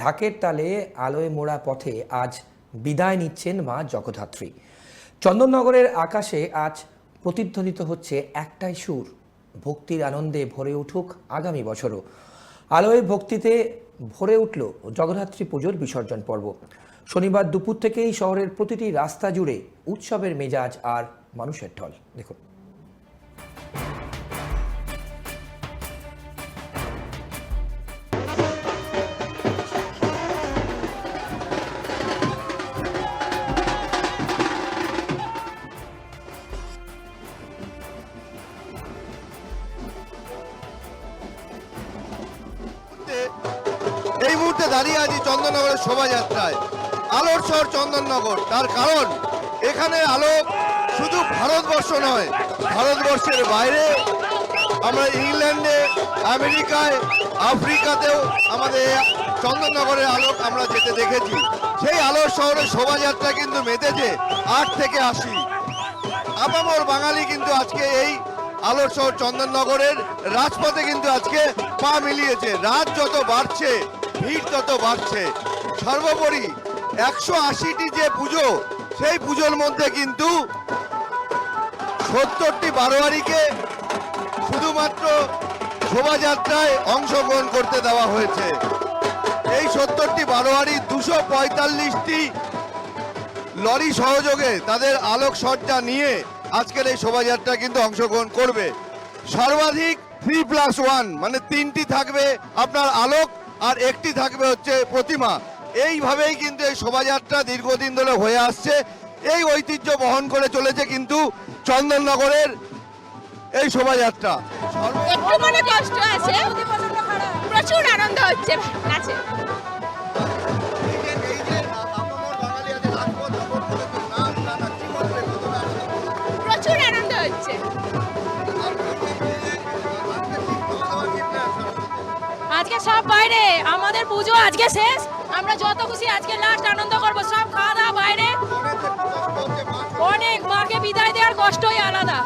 ঢাকের তালে আলোয় মোড়া পথে আজ বিদায় নিচ্ছেন মা জগদ্ধাত্রী। চন্দননগরের আকাশে আজ প্রতিধ্বনিত হচ্ছে একটাই সুর, ভক্তির আনন্দে ভরে উঠুক আগামী বছরও। আলোয় ভক্তিতে ভরে উঠল জগদ্ধাত্রী পুজোর বিসর্জন পর্ব। শনিবার দুপুর থেকেই শহরের প্রতিটি রাস্তা জুড়ে উৎসবের মেজাজ আর মানুষের ঢল। দেখুন। এই মুহূর্তে দাঁড়িয়ে আছি চন্দননগরের শোভাযাত্রায়। আলোর শহর চন্দননগর, তার কারণ এখানে আলো শুধু ভারতবর্ষ নয়, ভারতবর্ষের বাইরে আমরা ইংল্যান্ডে, আমেরিকায়, আফ্রিকাতেও আমাদের চন্দননগরের আলো আমরা যেতে দেখেছি। সেই আলোর শহরের শোভাযাত্রা কিন্তু মেতেছে 8 থেকে 80। আপামর বাঙালি কিন্তু আজকে এই আলোর শহর চন্দননগরের রাজপথে কিন্তু আজকে পা মিলিয়েছে। রাত যত বাড়ছে ভিড় তত বাড়ছে। সর্বোপরি 180টি যে পুজো, সেই পুজোর মধ্যে কিন্তু 70টি বারোয়ারিকে শুধুমাত্র শোভাযাত্রায় অংশগ্রহণ করতে দেওয়া হয়েছে। এই 70টি বারোয়ারি 245টি লরি সহযোগে তাদের আলোকসজ্জা নিয়ে আজকের এই শোভাযাত্রা কিন্তু অংশগ্রহণ করবে। সর্বাধিক 3+1 মানে 3টি থাকবে আপনার আলোক আর একটি থাকবে হচ্ছে প্রতিমা। এইভাবেই কিন্তু এই শোভাযাত্রা দীর্ঘদিন ধরে হয়ে আসছে। এই ঐতিহ্য বহন করে চলেছে কিন্তু চন্দননগরের এই শোভাযাত্রা। একটু মনে কষ্ট আছে, প্রচুর আনন্দ হচ্ছে নাচে। প্রচুর আনন্দ হচ্ছে। আজকে সব বাইরে, আমাদের পুজো আজকে শেষ, আমরা যত খুশি আজকে লাস্ট আনন্দ করবো। সব খাওয়া দাওয়া বাইরে। অনেক মাকে বিদায় দেওয়ার কষ্টই আলাদা,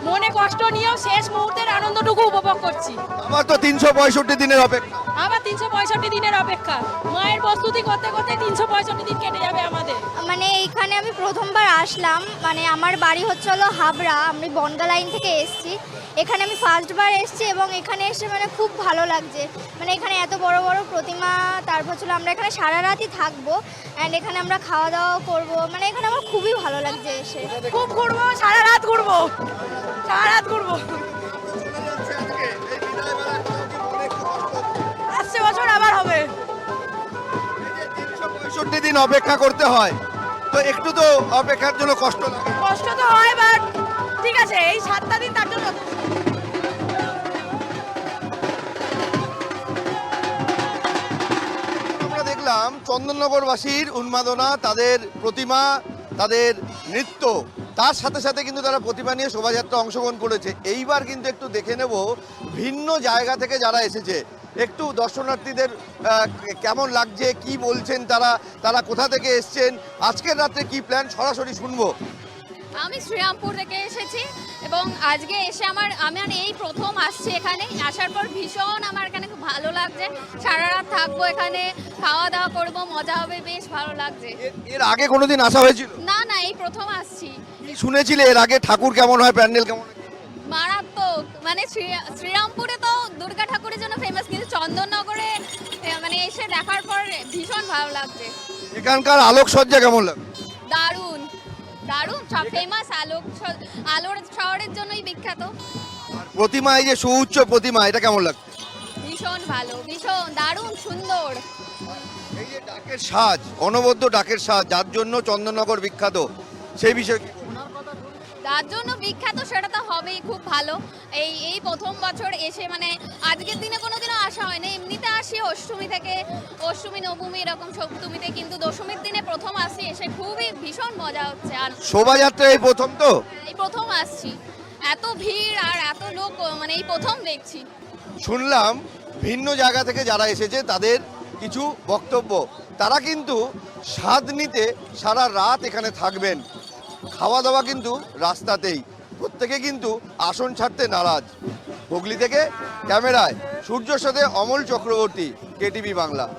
মনে কষ্ট নিয়েও শেষ মুহূর্তের আনন্দটুকু উপভোগ করছি। আমার তো 365 দিনের অপেক্ষা। আবার 365 দিনের অপেক্ষা। মায়ের প্রস্তুতি করতে করতে 365 দিন কেটে যাবে আমাদের। মানে এইখানে আমি প্রথমবার আসলাম, মানে আমার বাড়ি হচ্ছে হলো হাবড়া, আমি বনগা লাইন থেকে এসেছি। এখানে আমি ফার্স্টবার এসেছি এবং এখানে এসে মানে খুব ভালো লাগছে। মানে এখানে এত বড় বড় প্রতিমা, তারপর ছিল আমরা এখানে সারা রাতই থাকবো অ্যান্ড এখানে আমরা খাওয়া দাওয়া করবো। মানে এখানে আমার খুবই ভালো লাগছে এসে। খুব ঘুরবো, সারা রাত ঘুরবো, সারা রাত ঘুরবো। আসছে বছর আবার হবে। 365 দিন অপেক্ষা করতে হয়, তো একটু তো অপেক্ষার জন্য কষ্ট লাগে। কষ্ট তো হয়, বাট ঠিক আছে, এই 7টা দিন তার জন্য। আমরা দেখলাম চন্দননগরবাসীর উন্মাদনা, তাদের প্রতিমা, তাদের নৃত্য, তার সাথে সাথে কিন্তু তারা প্রতিমা নিয়ে শোভাযাত্রা অংশগ্রহণ করেছে। এইবার কিন্তু একটু দেখে নেব ভিন্ন জায়গা থেকে যারা এসেছে, একটু দর্শনার্থীদের কেমন লাগছে, কি বলছেন তারা, তারা কোথা থেকে এসছেন, আজকের রাত্রে কি প্ল্যান, সরাসরি শুনবো। আমি শ্রীরামপুর থেকে এসেছি এবং আজকে এসে আমি এই প্রথম আসছি এখানে। আসার পর ভীষণ আমার এখানে খুব ভালো লাগছে। সারা রাত থাকবো এখানে, খাওয়া দাওয়া করবো, মজা হবে, বেশ ভালো লাগছে। এর আগে কোনোদিন আসা হয়েছিল? না না, এই প্রথম আসছি। কি শুনেছিলে এর আগে, ঠাকুর কেমন হয়, প্যান্ডেল কেমন হয়? মারাত্মক। মানে শ্রীরামপুরে তো দুর্গা ঠাকুরের জন্য ফেমাস, কিন্তু চন্দননগরে মানে এসে দেখার পর ভীষণ ভালো লাগছে। এখানকার আলোকসজ্জা কেমন লাগে? দারুণ দারুণ, সব ফেমাস। আলোর শহরের জন্যই বিখ্যাত। প্রতিমা, এই যে সুউচ্চ প্রতিমা, এটা কেমন লাগছে? ভীষণ ভালো, ভীষণ দারুণ সুন্দর। এই যে ডাকের সাজ, অনবদ্য ডাকের সাজ, যার জন্য চন্দননগর বিখ্যাত, সেই বিষয়ে কি বলবেন? যার জন্য বিখ্যাত সেটা তো হবেই, খুব ভালো। এই প্রথম বছর এসে, মানে আজকের দিনে কোনোদিনও আসা হয় না, এমনিতে আসি অষ্টমী থেকে, অষ্টমী নবমী এরকম সপ্তমীতে, কিন্তু দশমীর দিনে প্রথম আসি, এসে খুবই ভীষণ মজা হচ্ছে। আর শোভাযাত্রা এই প্রথম তো? এই প্রথম আসছি, এত ভিড় আর এত লোক, মানে এই প্রথম দেখছি। শুনলাম ভিন্ন জায়গা থেকে যারা এসেছে তাদের কিছু বক্তব্য। তারা কিন্তু স্বাদ নিতে সারা রাত এখানে থাকবেন, খাওয়া দাওয়া কিন্তু রাস্তাতেই, প্রত্যেকে কিন্তু আসন ছাড়তে নারাজ। হুগলি থেকে ক্যামেরায় সূর্যর সাথে অমল চক্রবর্তী, কেটিভি বাংলা।